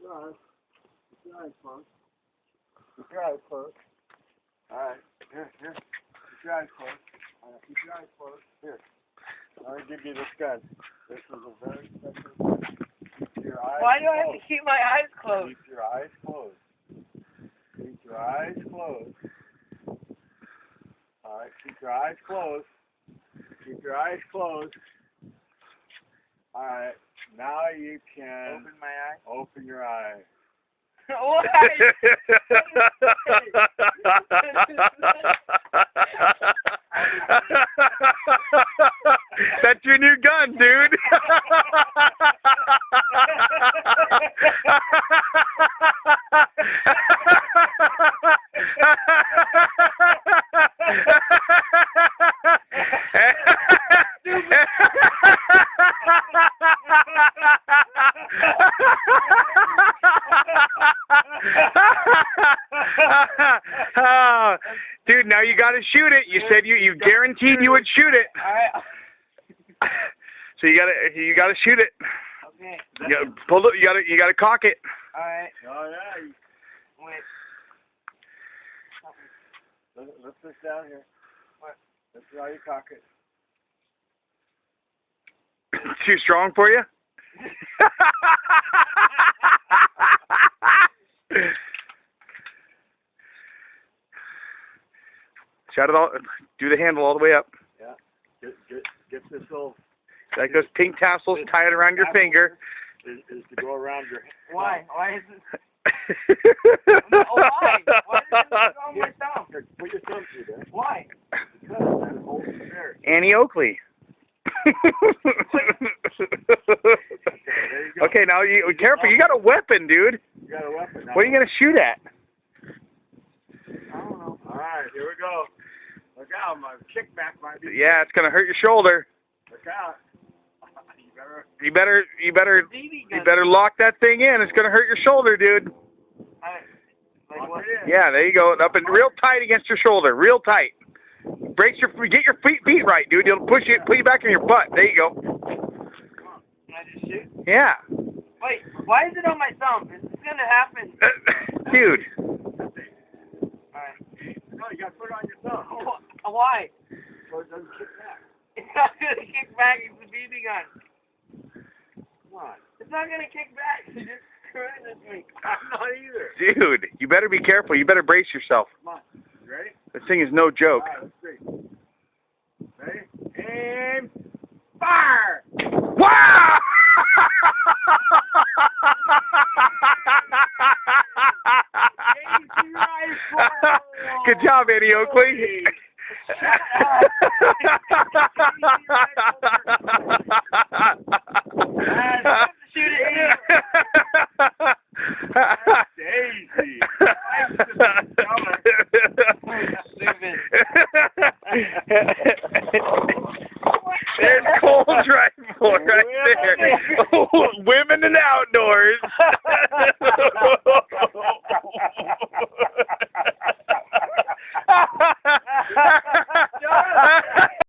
your eyes. Keep your eyes closed. Keep your eyes closed. Alright, here. Keep your eyes closed. Alright, keep your eyes closed. Here. I'm going to give you this gun. This is a very special gun. Keep your eyes Why do closed. I have to keep my eyes closed? Keep your eyes closed. Keep your eyes closed. Alright, keep your eyes closed. Keep your eyes closed. Alright, now you can Open my eyes. open your eyes. Why? That's your new gun, dude. Dude, now you gotta shoot it. You said you guaranteed you would shoot it. Alright. So you gotta shoot it. Okay. You gotta cock it. Alright. Oh yeah. Wait. Let's this down here. What? This is how you cock it. Too strong for you? Shut it all. Do the handle all the way up. Yeah. Get this little. Like those pink tassels, tie it around your finger. Is to go around your. Why? Why is it? No, why? Why is it on my thumb? Here, put your thumb through there. Why? Because that holds the bear. Annie Oakley. There you go. Okay, now you careful. You got a weapon, dude. You got a weapon now. What are you gonna shoot at? I don't know. All right, here we go. Look out, my kickback might be. Yeah, it's gonna hurt your shoulder. Look out. You better. You better BB gun. lock that thing in. It's gonna hurt your shoulder, dude. Like what? Yeah, there you go. Up and real tight against your shoulder, real tight. Get your feet right, dude. It'll put you back in your butt. There you go. Can I just shoot? Yeah. Wait, why is it on my thumb? Is this gonna happen? Dude. Alright. No, you got to put it on your thumb. Why? So it doesn't kick back. It's not gonna kick back. It's a BB gun. Come on. It's not gonna kick back. You just screwing this me. I'm not either. Dude, you better be careful. You better brace yourself. Come on. You ready? This thing is no joke. All right, let's see. Ready? Aim. Fire! Wow! Good job, Annie Oakley. Shoot it. Daisy. There's Cole's rifle right there. Women and outdoors.